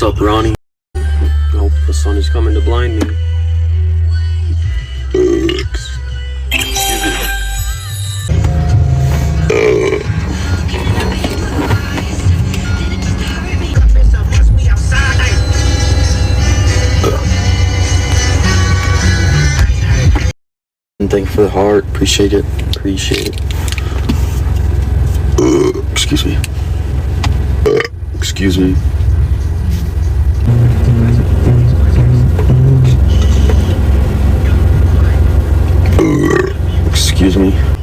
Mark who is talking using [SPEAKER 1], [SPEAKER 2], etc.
[SPEAKER 1] up, Ronnie? Nope, the sun is coming to blind me. And thank you for the heart. Appreciate it. Appreciate it. Excuse me. Excuse me. Excuse me.